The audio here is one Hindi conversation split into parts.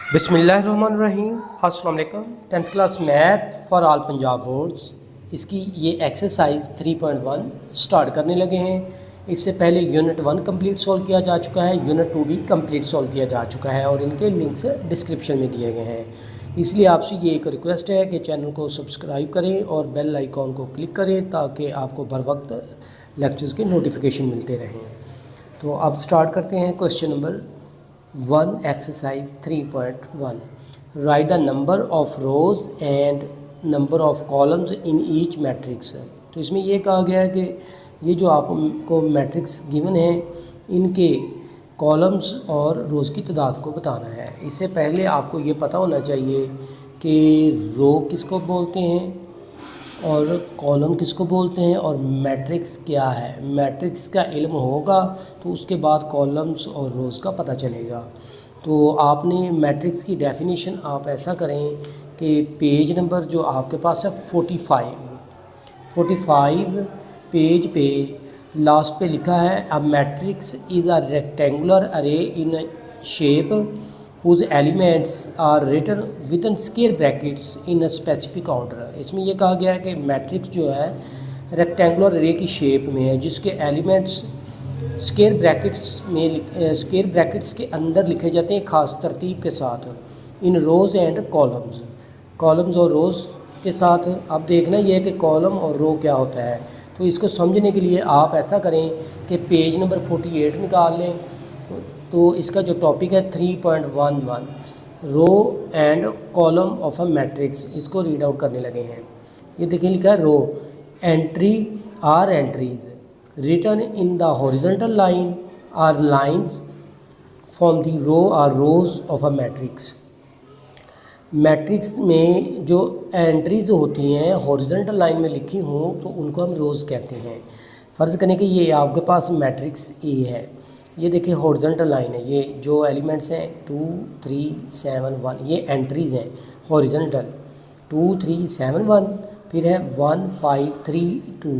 बिस्मिल्लाहिर्रहमानिर्रहीम। अस्सलाम वालेकुम। 10th class math for all Punjab boards, इसकी ये एक्सरसाइज 3.1 स्टार्ट करने लगे हैं। इससे पहले यूनिट 1 कंप्लीट सॉल्व किया जा चुका है, यूनिट 2 भी कंप्लीट सॉल्व किया जा चुका है और इनके लिंक्स डिस्क्रिप्शन में दिए गए हैं। इसलिए आपसे ये एक रिक्वेस्ट है कि चैनल को सब्सक्राइब करें और बेल आइकॉन को क्लिक करें ताकि आपको बर वक्त लेक्चर्स के नोटिफिकेशन मिलते रहें। तो अब स्टार्ट करते हैं question number 1 exercise 3.1। Write the number of rows and number of columns in each matrix. तो इसमें ये कहा गया है कि ये जो आपको मैट्रिक्स गिवन है इनके कॉलम्स और रोज़ की तादाद को बताना है। इससे पहले आपको ये पता होना चाहिए कि रो किसको बोलते हैं और कॉलम किसको बोलते हैं और मैट्रिक्स क्या है। मैट्रिक्स का इल्म होगा तो उसके बाद कॉलम्स और रोज़ का पता चलेगा। तो आपने मैट्रिक्स की डेफिनेशन आप ऐसा करें कि पेज नंबर जो आपके पास है 45 पेज पे लास्ट पे लिखा है a matrix is a rectangular array in shape whose elements are written within square brackets in a specific order। इसमें यह कहा गया है कि मैट्रिक्स जो है रेक्टेंगुलर अरे की शेप में है जिसके एलिमेंट्स स्क्वायर ब्रैकेट्स के अंदर लिखे जाते हैं ख़ास तरतीब के साथ इन रोज़ एंड कॉलम्स और रोज़ के साथ। अब देखना यह है कि कॉलम और रो क्या होता है। तो इसको समझने के लिए आप ऐसा करें कि पेज नंबर 48 निकाल लें। तो इसका जो टॉपिक है 3.11 row and column of a matrix, इसको रीड आउट करने लगे हैं। ये देखिए लिखा है row entries written in the horizontal line are lines from the row are rows of a matrix. Matrix में जो एंट्रीज होती हैं हॉरिजॉन्टल लाइन में लिखी हों तो उनको हम रोज़ कहते हैं। फ़र्ज़ करें कि ये आपके पास मैट्रिक्स ए है, ये देखिए हॉरिजॉन्टल लाइन है, ये जो एलिमेंट्स हैं 2 3 7 1 ये एंट्रीज़ हैं हॉरिजॉन्टल। 2 3 7 1 फिर है 1 5 3 2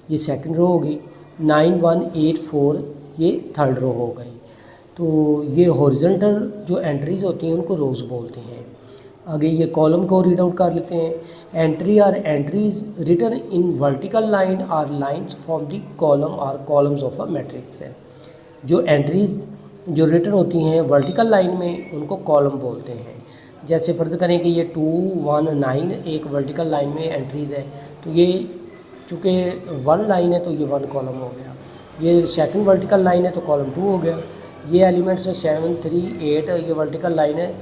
ये सेकंड रो होगी। 9 1 8 4 ये थर्ड रो हो गई। तो ये हॉरिजॉन्टल जो एंट्रीज़ होती हैं उनको रोज़ बोलते हैं। आगे ये कॉलम को रीड आउट कर लेते हैं। Entry or entries written in vertical line are lines from the column or columns of a matrix है। जो एंट्रीज़ जो रिटन होती हैं वर्टिकल लाइन में उनको कॉलम बोलते हैं। जैसे फ़र्ज़ करें कि ये 2 1 9 एक वर्टिकल लाइन में एंट्रीज़ है तो ये चूँकि 1 लाइन है तो ये 1 कॉलम हो गया। ये सेकंड वर्टिकल लाइन है तो कॉलम 2 हो गया। ये एलिमेंट्स है 7 3 8 ये वर्टिकल लाइन है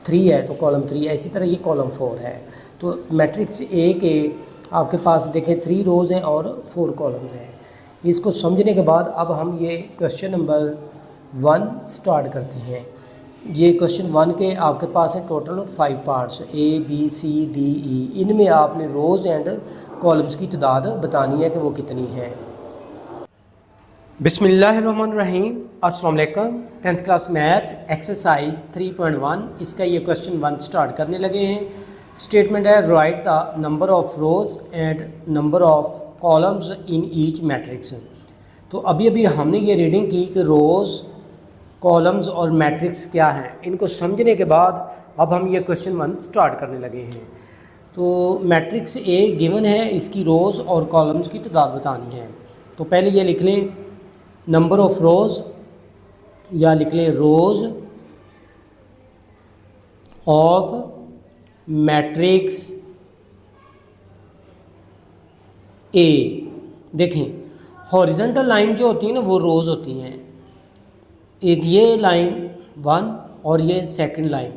3 है तो कॉलम 3 है। इसी तरह ये कॉलम 4 है। तो मैट्रिक्स ए के आपके पास देखें 3 रोज़ हैं और 4 कॉलम्स हैं। इसको समझने के बाद अब हम ये क्वेश्चन नंबर 1 स्टार्ट करते हैं। ये क्वेश्चन 1 के आपके पास है total 5 parts A B C D E। इनमें आपने रोज़ एंड कॉलम्स की तादाद बतानी है कि वो कितनी है। बिस्मिल्लाहिर्रहमानिर्रहीम। अस्सलाम वालेकुम। 10th क्लास मैथ एक्सरसाइज 3.1 इसका ये क्वेश्चन 1 स्टार्ट करने लगे हैं। स्टेटमेंट है write the number of rows and number of columns in each matrix. तो अभी हमने ये रीडिंग की कि रोज़ कॉलम्स और मैट्रिक्स क्या हैं। इनको समझने के बाद अब हम ये क्वेश्चन 1 स्टार्ट करने लगे हैं। तो मैट्रिक्स ए गिवन है, इसकी रोज़ और कॉलम्स की तादाद बतानी है। तो पहले ये लिख लें नंबर ऑफ़ रोज़ या लिख लें रोज़ ऑफ मैट्रिक्स ए। देखें हॉरिजॉन्टल लाइन जो होती है ना वो रोज़ होती हैं। एक ये लाइन 1 और ये सेकंड लाइन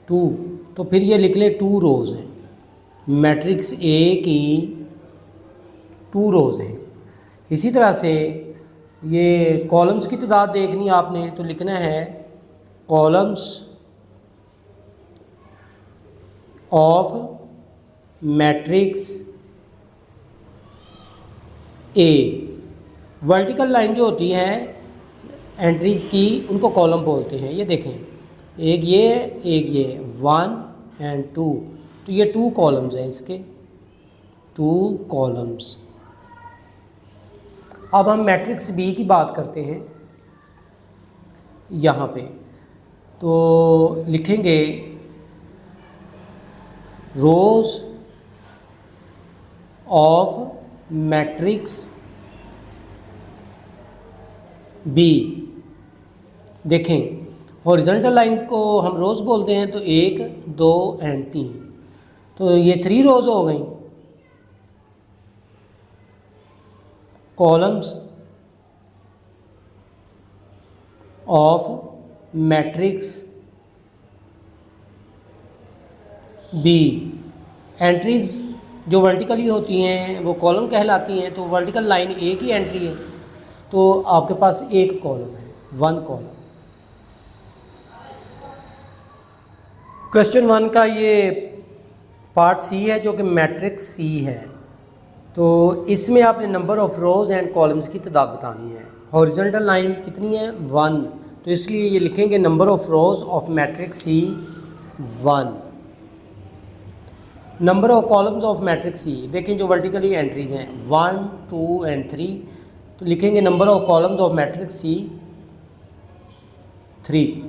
2, तो फिर ये लिख ले 2 रोज़ हैं। मैट्रिक्स ए की 2 रोज़ हैं। इसी तरह से ये कॉलम्स की तादाद देखनी आपने तो लिखना है columns of matrix A. Vertical line जो होती है एंट्रीज़ की उनको कॉलम बोलते हैं। ये देखें एक ये 1 एंड 2 तो ये 2 कॉलम्स हैं, इसके 2 कॉलम्स। अब हम मैट्रिक्स बी की बात करते हैं यहाँ पे। तो लिखेंगे रोज ऑफ मैट्रिक्स बी। देखें हॉरिजॉन्टल लाइन को हम रोज़ बोलते हैं, तो 1 2 एंड 3, तो ये 3 रोज़ हो गई। Columns of matrix B, entries जो वर्टिकली होती हैं वो कॉलम कहलाती हैं। तो वर्टिकल लाइन एक ही एंट्री है, तो आपके पास एक कॉलम है, 1 कॉलम। क्वेश्चन 1 का ये पार्ट सी है जो कि मैट्रिक्स सी है। तो इसमें आपने number of rows and columns की तादाद बतानी है। हॉरिजॉन्टल लाइन कितनी है? 1, तो इसलिए ये लिखेंगे number of rows of matrix C 1। Number of columns of matrix C, देखें जो वर्टिकली एंट्रीज हैं 1 2 एंड 3, तो लिखेंगे number of columns of matrix C 3।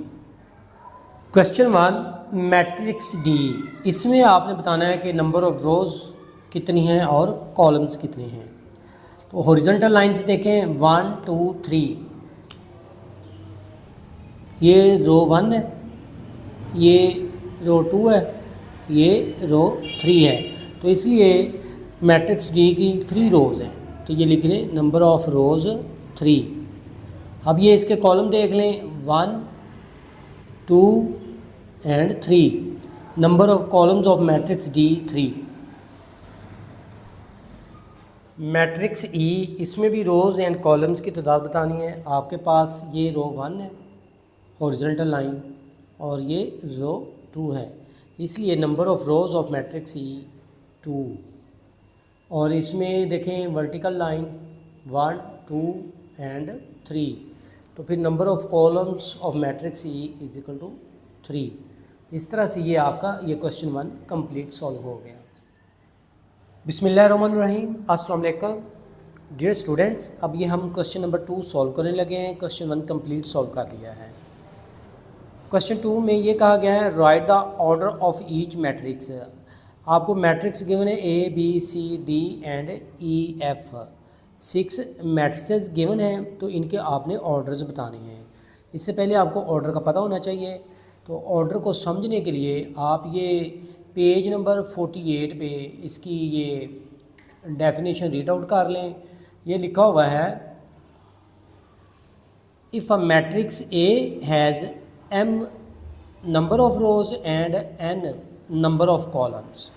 Question 1 matrix D, इसमें आपने बताना है कि नंबर ऑफ रोज़ कितनी हैं और कॉलम्स कितने हैं। तो हॉरिजॉन्टल लाइन से देखें 1 2 3, ये रो 1 है, ये रो 2 है, ये रो 3 है, तो इसलिए मैट्रिक्स डी की 3 रोज़ हैं, तो ये लिख लें नंबर ऑफ़ रोज़ 3। अब ये इसके कॉलम देख लें 1 2 and 3, number of columns of matrix D 3। Matrix E, इसमें भी रोज़ एंड कॉलम्स की तादाद बतानी है। आपके पास ये रो 1 है हॉरिजॉन्टल लाइन, और ये रो 2 है, इसलिए number of rows of matrix E 2। और इसमें देखें वर्टिकल लाइन 1 2 एंड 3, तो फिर number of columns of matrix E is equal to 3। इस तरह से ये आपका ये क्वेश्चन 1 कंप्लीट सॉल्व हो गया। बिस्मिल्लाहिर्रहमानिर्रहीम, अस्सलाम वालेकुम डियर स्टूडेंट्स। अब ये हम क्वेश्चन नंबर 2 सॉल्व करने लगे हैं। क्वेश्चन 1 कंप्लीट सॉल्व कर लिया है। क्वेश्चन 2 में ये कहा गया है write the order of each matrix. आपको मैट्रिक्स गिवन है A B C D and E F, 6 matrices given हैं, तो इनके आपने ऑर्डर्स बताने हैं। इससे पहले आपको ऑर्डर का पता होना चाहिए। तो ऑर्डर को समझने के लिए आप ये पेज नंबर 48 पे इसकी ये डेफिनेशन रीड आउट कर लें। ये लिखा हुआ है if a matrix A has m number of rows and n number of columns.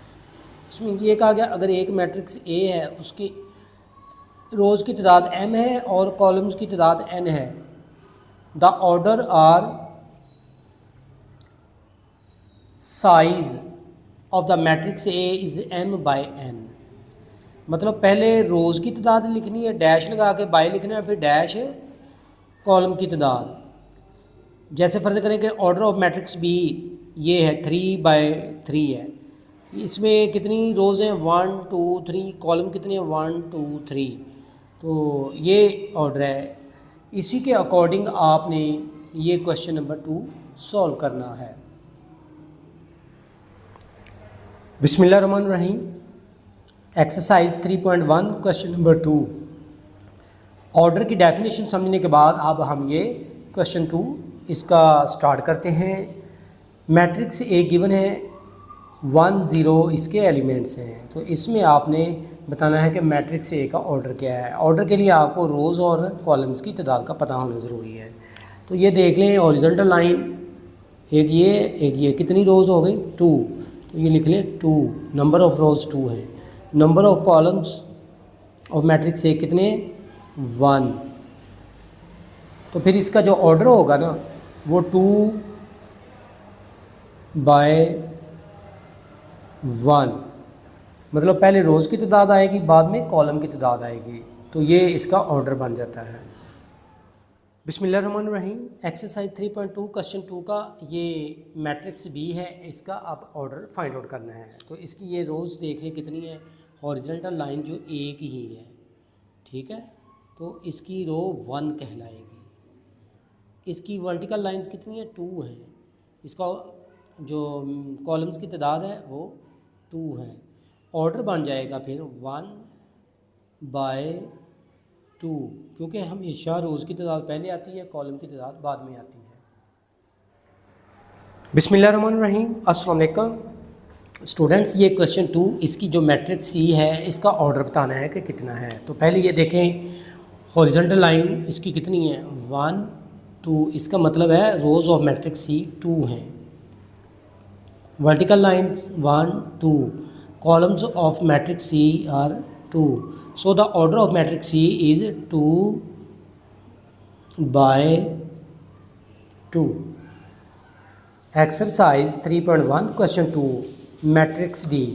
इसमें ये कहा गया अगर एक मैट्रिक्स ए है, उसकी रोज़ की तादाद m है और कॉलम्स की तादाद n है, the order or size of the matrix A is m by n। मतलब पहले रोज़ की तादाद लिखनी है, डैश लगा के बाय लिखना है, फिर डैश कॉलम की तादाद। जैसे फ़र्ज़ करें कि ऑर्डर ऑफ मैट्रिक्स बी ये है 3/3 है, इसमें कितनी रोज़ हैं 1 2 3, कॉलम कितने हैं 1 2 3, तो ये ऑर्डर है। इसी के अकॉर्डिंग आपने ये क्वेश्चन नंबर 2 सॉल्व करना है। बिस्मिल्लाहिर्रहमानिर्रहीम, एक्सरसाइज 3.1 क्वेश्चन नंबर 2। ऑर्डर की डेफिनेशन समझने के बाद अब हम ये क्वेश्चन 2 इसका स्टार्ट करते हैं। मैट्रिक्स ए गिवन है 1 0 इसके एलिमेंट्स हैं, तो इसमें आपने बताना है कि मैट्रिक्स ए का ऑर्डर क्या है। ऑर्डर के लिए आपको रोज़ और कॉलम्स की तादाद का पता होना ज़रूरी है। तो ये देख लें हॉरिजॉन्टल लाइन एक ये कितनी रोज़ हो गई 2, तो ये लिख लें 2, नंबर ऑफ़ रोज़ 2 है। Number of columns of matrix A कितने 1, तो फिर इसका जो ऑर्डर होगा ना वो 2/1, मतलब पहले रोज़ की तादाद आएगी, बाद में कॉलम की तादाद आएगी, तो ये इसका ऑर्डर बन जाता है। बिस्मिल्लाहिर्रहमानिर्रहीम, एक्सरसाइज 3.2 क्वेश्चन 2 का ये मैट्रिक्स बी है, इसका आप ऑर्डर फाइंड आउट करना है। तो इसकी ये रोज़ देख लें कितनी है, हॉरिजॉन्टल लाइन जो एक ही है, ठीक है, तो इसकी रो 1 कहलाएगी। इसकी वर्टिकल लाइंस कितनी है 2 हैं, इसका जो कॉलम्स की तादाद है वो 2 है। ऑर्डर बन जाएगा फिर 1/2, क्योंकि हमेशा रोज़ की तादाद पहले आती है, कॉलम की तादाद बाद में आती है। बिस्मिल्लाहिर्रहमानिर्रहीम, अस्सलाम वालेकुम स्टूडेंट्स। ये क्वेश्चन 2, इसकी जो मैट्रिक्स सी है इसका ऑर्डर बताना है कि कितना है। तो पहले ये देखें हॉरिजॉन्टल लाइन इसकी कितनी है, 1 2, इसका मतलब है रोज़ ऑफ मैट्रिक्स सी 2 हैं। Vertical lines 1 2, columns of matrix C are 2, so the order of matrix C is 2/2। Exercise 3.1 question 2, matrix D.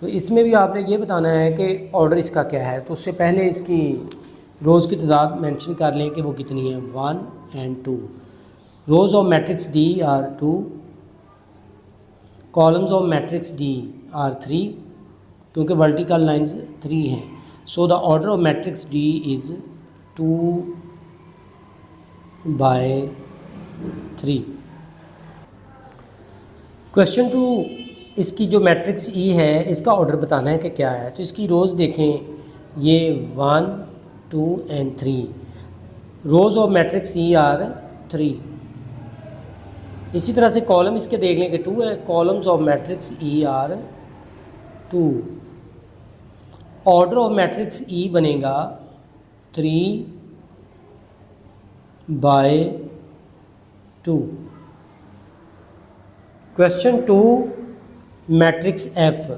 तो इसमें भी आपने ये बताना है कि ऑर्डर इसका क्या है। तो उससे पहले इसकी रोज़ की तादाद मेंशन कर लें कि वो कितनी है, 1 और 2। रोज़ of matrix D R 2, columns of matrix D R 3, क्योंकि वर्टिकल लाइन्स 3 हैं। सो the order of matrix D is 2/3। Question 2, इसकी जो मैट्रिक्स ई है इसका ऑर्डर बताना है कि क्या है। तो इसकी रोज़ देखें, ये 1 2 और 3, रोज़ ऑफ मैट्रिक्स ई आर 3। इसी तरह से कॉलम इसके देख लें कि 2 है, columns of matrix E are 2। Order of matrix E बनेगा 3/2। Question 2, matrix F.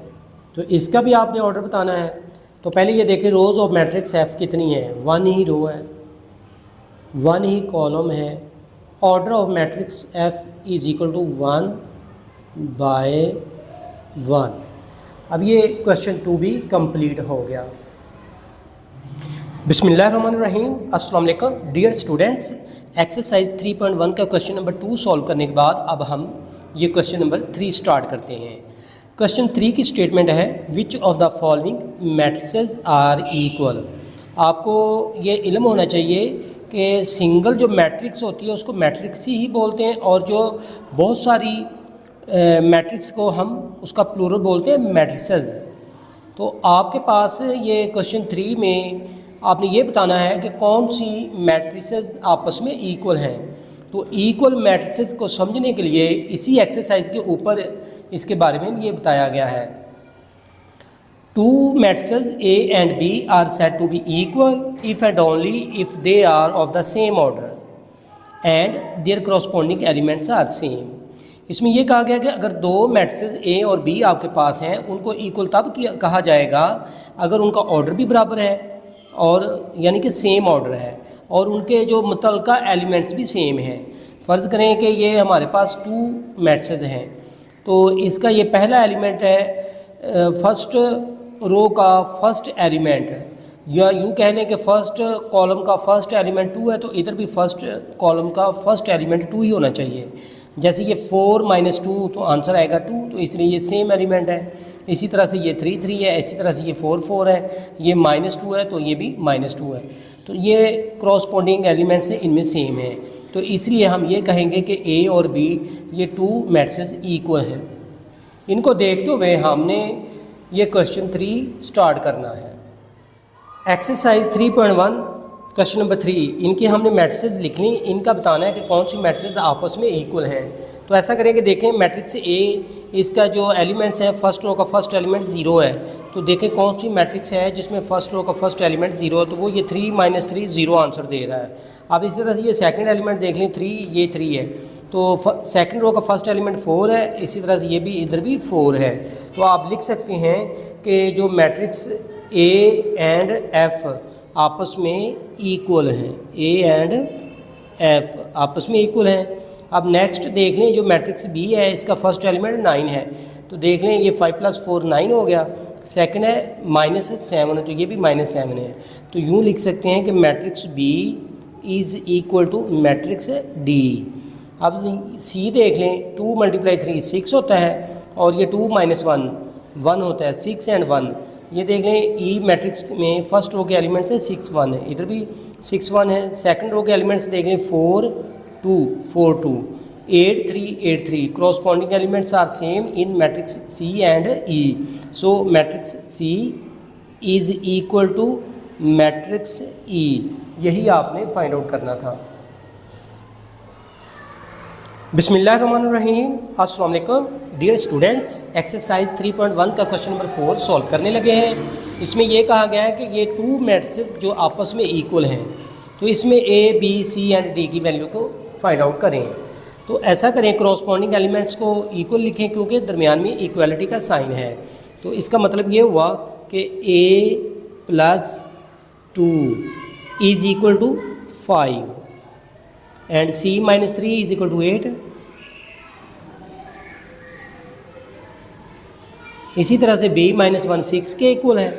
तो इसका भी आपने ऑर्डर बताना है। तो पहले ये देखें रोज़ ऑफ मैट्रिक्स एफ कितनी है, 1 ही रो है, 1 ही कॉलम है। Order of matrix F is equal to 1/1। अब ये क्वेश्चन 2 भी कंप्लीट हो गया। बिस्मिल्लाहिर्रहमानिर्रहीम, अस्सलाम वालेकुम डियर स्टूडेंट्स। एक्सरसाइज 3.1 का क्वेश्चन नंबर 2 सॉल्व करने के बाद अब हम ये क्वेश्चन नंबर 3 स्टार्ट करते हैं। क्वेश्चन 3 की स्टेटमेंट है, which of the following matrices are equal. आपको ये इल्म होना चाहिए कि सिंगल जो मैट्रिक्स होती है उसको मैट्रिक्स ही बोलते हैं, और जो बहुत सारी मैट्रिक्स को हम उसका प्लूरल बोलते हैं मैट्रिसेस। तो आपके पास ये क्वेश्चन 3 में आपने ये बताना है कि कौन सी मैट्रिसेस आपस में इक्वल हैं। तो इक्वल मैट्रिसेस को समझने के लिए इसी एक्सरसाइज के ऊपर इसके बारे में ये बताया गया है। 2 matrices A and B are said to be equal if and only if they are of the same order and their corresponding elements are same। इसमें यह कहा गया कि अगर 2 मैट्रिसेस A और B आपके पास हैं, उनको इक्वल तब कहा जाएगा अगर उनका ऑर्डर भी बराबर है, और यानी कि सेम ऑर्डर है, और उनके जो मुतल्लिका एलिमेंट्स भी सेम हैं। फ़र्ज़ करें कि ये हमारे पास 2 मैट्रिसेस हैं, तो इसका ये पहला एलिमेंट है, फर्स्ट रो का फर्स्ट एलिमेंट, या यूँ कह लें कि फर्स्ट कॉलम का फर्स्ट एलिमेंट 2 है, तो इधर भी फर्स्ट कॉलम का फर्स्ट एलिमेंट 2 ही होना चाहिए। जैसे ये 4 - 2 तो आंसर आएगा 2, तो इसलिए ये सेम एलिमेंट है। इसी तरह से ये 3 3 है, इसी तरह से ये 4 4 है, ये -2 है, तो ये भी -2 है। तो ये क्रॉसपोंडिंग एलिमेंट्स से इनमें सेम है, तो इसलिए हम ये कहेंगे कि A और B ये 2 मैट्रिसेस इक्वल हैं। इनको देखते हुए हमने ये क्वेश्चन 3 स्टार्ट करना है। एक्सरसाइज 3.1 क्वेश्चन नंबर 3, इनकी हमने मैट्रिसेस लिखनी, इनका बताना है कि कौन सी मैट्रिसेस आपस में इक्वल हैं। तो ऐसा करेंगे, देखें मैट्रिक्स A, इसका जो एलिमेंट्स है फर्स्ट रो का फर्स्ट एलिमेंट 0 है, तो देखें कौन सी मैट्रिक्स है जिसमें फर्स्ट रो का फर्स्ट एलिमेंट 0 है, तो वो ये 3 - 3 0 आंसर दे रहा है। अब इसी तरह से ये सेकंड एलिमेंट देख लें 3, ये 3 है, तो सेकंड रो का फर्स्ट एलिमेंट 4 है, इसी तरह से ये भी इधर भी 4 है। तो आप लिख सकते हैं कि जो मैट्रिक्स A एंड F आपस में इक्वल हैं, A एंड F आपस में इक्वल हैं। अब नेक्स्ट देख लें, जो मैट्रिक्स B है इसका फर्स्ट एलिमेंट 9 है, तो देख लें ये 5 + 4 9 हो गया। सेकंड है -7 है, तो ये भी -7 है। तो यूँ लिख सकते हैं कि matrix B is equal to matrix D। अब C देख लें, 2 × 3 6 होता है, और ये 2 - 1 1 होता है, 6 और 1। ये देख लें E मैट्रिक्स में फर्स्ट रो के एलिमेंट्स है 6 1 है, इधर भी 6 1 है। सेकंड रो के एलिमेंट्स देख लें 4 2 4 2, 8383 corresponding elements are same in matrix C and E. So matrix C is equal to matrix E. यही आपने फाइंड आउट करना था। बिस्मिल्लाहिर्रहमानिर्रहीम, अस्सलाम वालेकुम डियर स्टूडेंट्स। एक्सरसाइज 3.1 का क्वेश्चन नंबर 4 सॉल्व करने लगे हैं। इसमें यह कहा गया है कि ये टू मैट्रिसेस जो आपस में इक्वल हैं, तो इसमें A B C and D की वैल्यू को फाइंड आउट करें। तो ऐसा करें, करॉस्पॉन्डिंग एलिमेंट्स को इक्वल लिखें क्योंकि दरमियान में इक्वालिटी का साइन है। तो इसका मतलब ये हुआ कि a plus 2 is equal to 5 and c minus 3 is equal to 8। इसी तरह से b माइनस 1 6 के इक्वल है।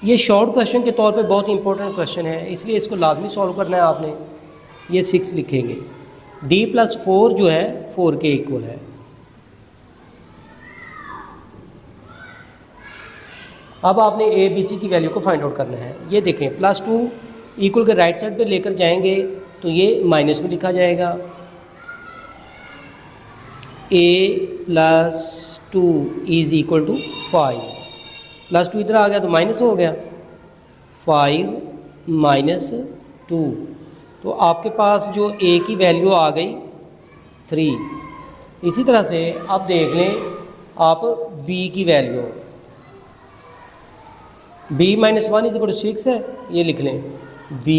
ये शॉर्ट क्वेश्चन के तौर पे बहुत इंपॉर्टेंट क्वेश्चन है, इसलिए इसको लाजमी सॉल्व करना है आपने। ये 6 लिखेंगे। d प्लस 4 जो है 4 के इक्वल है। अब आपने ए बी सी की वैल्यू को फाइंड आउट करना है। ये देखें, प्लस 2 इक्वल के राइट साइड पे लेकर जाएंगे तो ये माइनस में लिखा जाएगा। a plus 2 is equal to 5, plus 2 इधर आ गया तो माइनस हो गया, 5 माइनस 2। तो आपके पास जो a की वैल्यू आ गई 3। इसी तरह से अब देख लें आप b की value, b minus 1 is equal to 6 है। ये लिख लें, b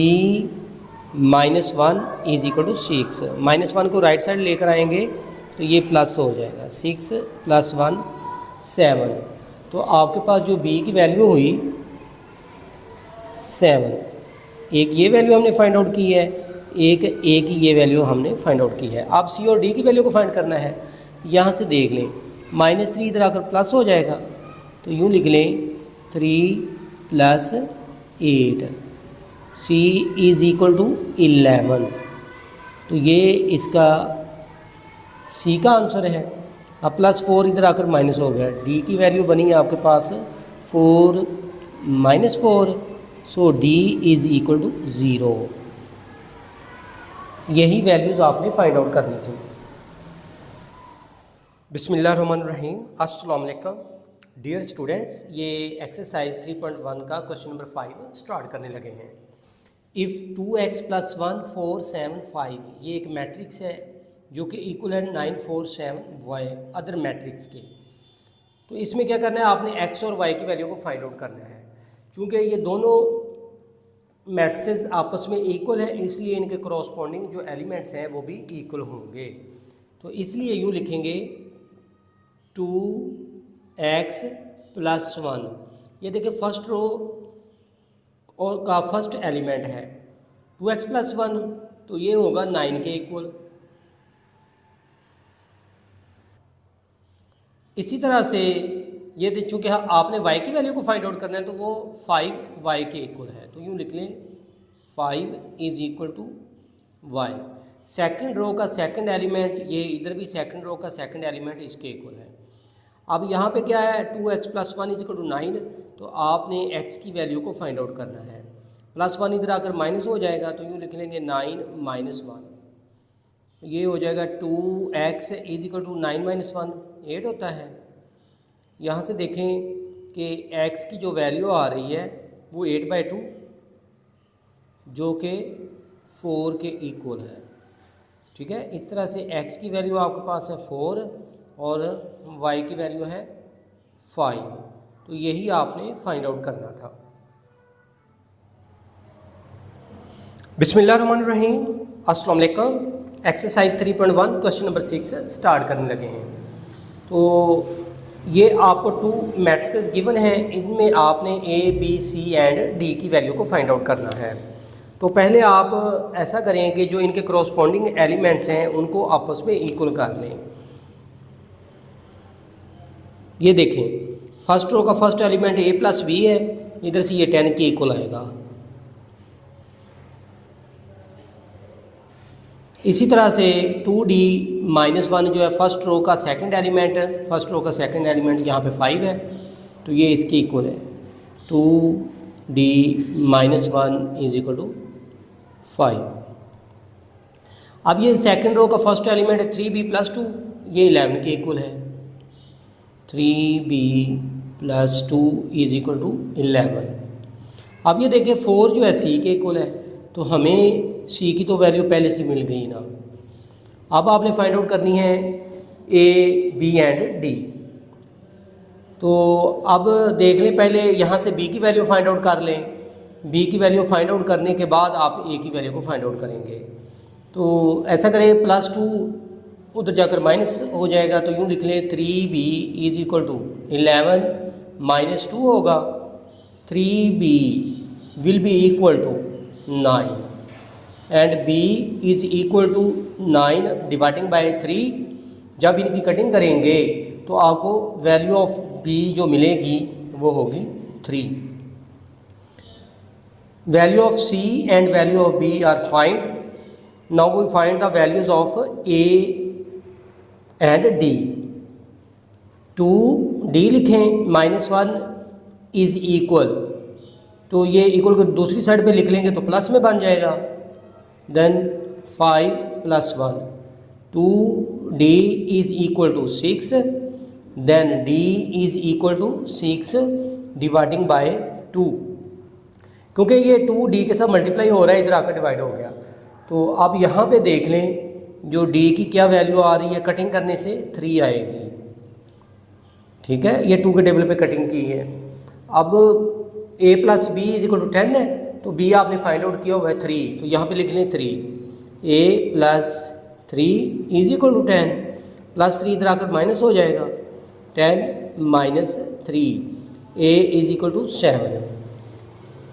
minus 1 is equal to 6। Minus 1 को राइट साइड लेकर आएंगे तो ये प्लस हो जाएगा, 6 प्लस 1 7। तो आपके पास जो b की वैल्यू हुई 7। एक ये वैल्यू हमने फाइंड आउट की है, एक a की ये वैल्यू हमने फाइंड आउट की है। अब c और d की वैल्यू को फाइंड करना है। यहाँ से देख लें, माइनस 3 इधर आकर प्लस हो जाएगा, तो यूँ लिख लें 3 plus 8, c is equal to 11। तो ये इसका c का आंसर है। अब प्लस 4 इधर आकर माइनस हो गया, d की वैल्यू बनी है आपके पास 4 minus 4, so d is equal to 0। यही वैल्यूज़ आपने फाइंड आउट करनी थी। बिस्मिल्लाहिर्रहमानिर्रहीम, अस्सलाम वालेकुम डियर स्टूडेंट्स। ये एक्सरसाइज 3.1 का क्वेश्चन नंबर 5 स्टार्ट करने लगे हैं। इफ़ 2x प्लस 1 4 7 5, ये एक मैट्रिक्स है जो कि इक्वल है 9 4 7 y अदर मैट्रिक्स के। तो इसमें क्या करना है, आपने x और y की वैल्यू को फाइंड आउट करना है। चूँकि ये दोनों मैट्रिसेस आपस में इक्वल है, इसलिए इनके करॉस्पॉन्डिंग जो एलिमेंट्स हैं वो भी इक्वल होंगे। तो इसलिए यूँ लिखेंगे 2x प्लस 1। ये देखिए फर्स्ट रो और का फर्स्ट एलिमेंट है 2x प्लस 1, तो ये होगा 9 के इक्वल। इसी तरह से ये चूँकि आपने y की वैल्यू को फाइंड आउट करना है तो वो 5y के इक्वल है। तो यूँ लिख लें 5 is equal to y। Second row का सेकंड एलिमेंट, ये इधर भी सेकंड रो का सेकंड एलिमेंट इसके इक्वल है। अब यहाँ पे क्या है, 2x plus 1 is equal to 9, तो आपने x की वैल्यू को फाइंड आउट करना है। प्लस 1 इधर आकर माइनस हो जाएगा, तो यूँ लिख लेंगे 9 माइनस 1। तो ये हो जाएगा 2x is equal to 9 minus 1 8 होता है। यहाँ से देखें कि x की जो वैल्यू आ रही है वो 8/2 जो कि 4 के इक्वल है। ठीक है, इस तरह से x की वैल्यू आपके पास है 4 और y की वैल्यू है 5। तो यही आपने फाइंड आउट करना था। बिस्मिल्लाहिर्रहमानिर्रहीम, अस्सलाम वालेकुम। एक्सरसाइज 3.1 क्वेश्चन नंबर 6 स्टार्ट करने लगे हैं। तो ये आपको 2 मैट्रिसेस गिवन हैं, इनमें आपने a b c and d की वैल्यू को फाइंड आउट करना है। तो पहले आप ऐसा करें कि जो इनके करॉस्पॉन्डिंग एलिमेंट्स हैं उनको आपस में इक्वल कर लें। ये देखें, फर्स्ट रो का first element a plus b है, इधर से ये 10 के इक्वल आएगा। इसी तरह से 2d माइनस 1 जो है फर्स्ट रो का सेकंड एलिमेंट, फर्स्ट रो का सेकंड एलिमेंट यहाँ पे 5 है, तो ये इसके इक्वल है। 2d minus 1 is equal to 5। अब ये सेकंड रो का फर्स्ट एलिमेंट है 3b + 2, ये 11 के इक्वल है। 3b + 2 = 11। अब ये देखिए 4 जो है c के इक्वल है, तो हमें c की तो वैल्यू पहले से मिल गई ना। अब आपने फाइंड आउट करनी है a, b एंड d। तो अब देख लें, पहले यहाँ से b की वैल्यू फाइंड आउट कर लें। b की वैल्यू फाइंड आउट करने के बाद आप a की वैल्यू को फाइंड आउट करेंगे। तो ऐसा करें, +2 उधर जाकर माइनस हो जाएगा, तो यूँ लिख लें 3b = 11 - 2 होगा। 3b will be equal to 9 and b is equal to 9 dividing by 3। जब इनकी कटिंग करेंगे तो आपको वैल्यू ऑफ b जो मिलेगी वो होगी 3। Value of c and value of b are find. Now we find the values of a and d। 2d लिखें, -1 इज़ इक्वल, तो ये इक्वल को दूसरी साइड पे लिख लेंगे तो प्लस में बन जाएगा। Then 5 + 1, 2d is equal to 6, then d is equal to 6 dividing by 2। क्योंकि ये 2d के साथ मल्टीप्लाई हो रहा है, इधर आकर डिवाइड हो गया। तो अब यहाँ पे देख लें जो d की क्या वैल्यू आ रही है, कटिंग करने से 3 आएगी। ठीक है, ये 2 के टेबल पे कटिंग की है। अब a + b = 10 है, तो b आपने फाइंड आउट किया हुआ है 3, तो यहाँ पे लिख लें 3। a + 3 = 10, +3 इधर आकर माइनस हो जाएगा। 10 - 3, a = 7।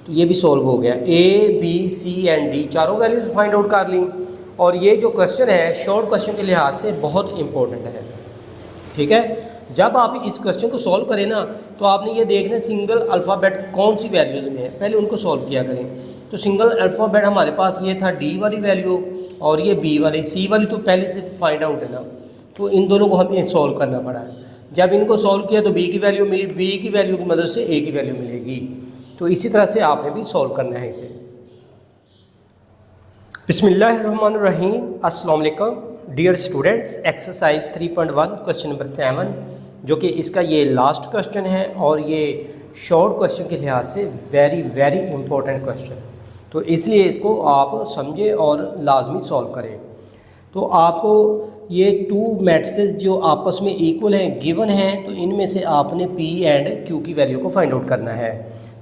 तो ये भी सॉल्व हो गया। a, b, c and d चारों वैल्यूज़ फाइंड आउट कर ली। और ये जो क्वेश्चन है शॉर्ट क्वेश्चन के लिहाज से बहुत इंपॉर्टेंट है। ठीक है, जब आप इस क्वेश्चन को सॉल्व करें ना, तो आपने ये देखना सिंगल अल्फ़ाबेट कौन सी वैल्यूज़ में है, पहले उनको सॉल्व किया करें। तो सिंगल अल्फ़ाबेट हमारे पास ये था d वाली वैल्यू, और ये b वाली, c वाली तो पहले से फाइंड आउट है ना, तो इन दोनों को हमें सॉल्व करना पड़ा है। जब इनको सॉल्व किया तो b की वैल्यू मिली, b की वैल्यू की मदद से a की वैल्यू मिलेगी। तो इसी तरह से आपने भी सॉल्व करना है इसे। बिस्मिल्लाहिर्रहमानिर्रहीम। अस्सलाम वालेकुम dear students. Exercise 3.1 question number 7, जो कि इसका ये लास्ट क्वेश्चन है और ये शॉर्ट क्वेश्चन के लिहाज से वेरी वेरी इंपॉर्टेंट क्वेश्चन, तो इसलिए इसको आप समझें और लाजमी सॉल्व करें। तो आपको ये 2 मैट्रिसेस जो आपस में इक्वल हैं गिवन हैं, तो इनमें से आपने p एंड q की वैल्यू को फाइंड आउट करना है।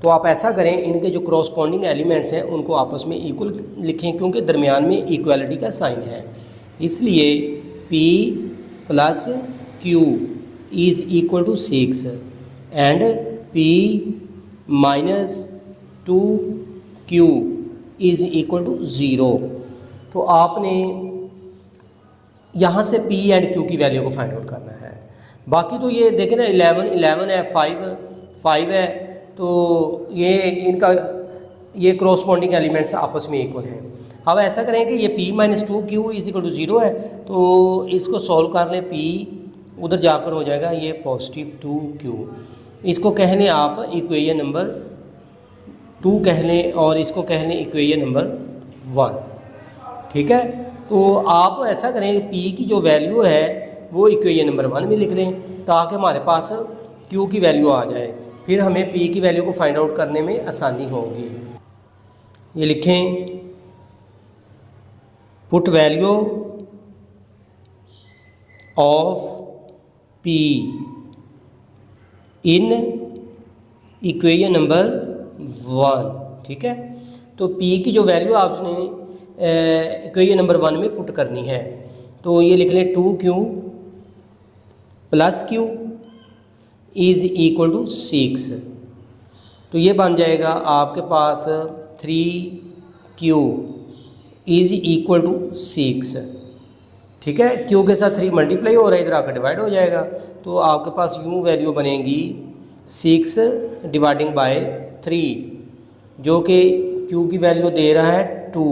तो आप ऐसा करें, इनके जो करॉस्पॉन्डिंग एलिमेंट्स हैं उनको आपस में इक्वल लिखें, क्योंकि दरमियान में इक्वालिटी का साइन है। इसलिए p + q is equal to 6 and p - 2q is equal to 0। तो आपने यहाँ से p एंड q की वैल्यू को फाइंड आउट करना है। बाकी तो ये देखें ना, 11 है, 5 है, तो ये इनका ये करॉस्पॉन्डिंग एलिमेंट्स आपस में इक्वल हैं। अब ऐसा करें कि ये p - 2q is equal to 0 है, तो इसको सॉल्व कर लें। p उधर जाकर हो जाएगा ये +2q। इसको कह लें आप इक्वेशन नंबर 2 कह लें, और इसको कह लें इक्वेशन नंबर 1। ठीक है, तो आप ऐसा करें, p की जो वैल्यू है वो इक्वेशन नंबर 1 में लिख लें, ताकि हमारे पास q की वैल्यू आ जाए। फिर हमें p की वैल्यू को फाइंड आउट करने में आसानी होगी। ये लिखें, put value of p in equation number 1। ठीक है, तो p की जो वैल्यू आपने इक्वेशन नंबर 1 में पुट करनी है। तो ये लिख लें 2q + q is equal to 6। तो ये बन जाएगा आपके पास 3q इज़ इक्वल टू 6। ठीक है, q के साथ 3 मल्टीप्लाई हो रहा है, इधर आकर डिवाइड हो जाएगा। तो आपके पास यूँ वैल्यू बनेगी 6 डिवाइडिंग बाय 3, जो कि q की वैल्यू दे रहा है 2।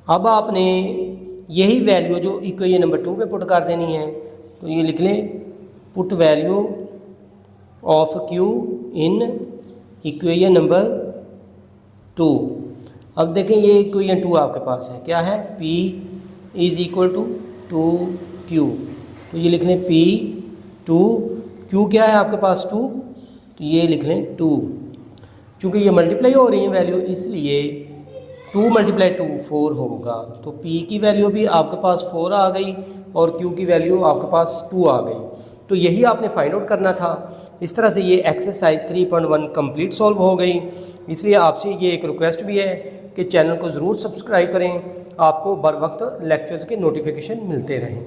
अब आपने यही वैल्यू जो इक्वेशन नंबर 2 में पुट कर देनी है। तो ये लिख लें, put value of q in equation number 2। अब देखें ये इक्वेशन 2 आपके पास है, क्या है, P is equal to 2Q, तो ये लिख लें P 2, Q क्या है आपके पास 2, तो ये लिख लें 2। चूँकि ये मल्टीप्लाई हो रही है वैल्यू, इसलिए 2 × 2 4 होगा, तो P की वैल्यू भी आपके पास 4 आ गई और Q की वैल्यू आपके पास 2 आ गई। तो यही आपने फाइंड आउट करना था। इस तरह से ये एक्सरसाइज 3.1 कंप्लीट सॉल्व हो गई। इसलिए आपसे ये एक रिक्वेस्ट भी है कि चैनल को ज़रूर सब्सक्राइब करें, आपको बर वक्त लेक्चर्स के नोटिफिकेशन मिलते रहें।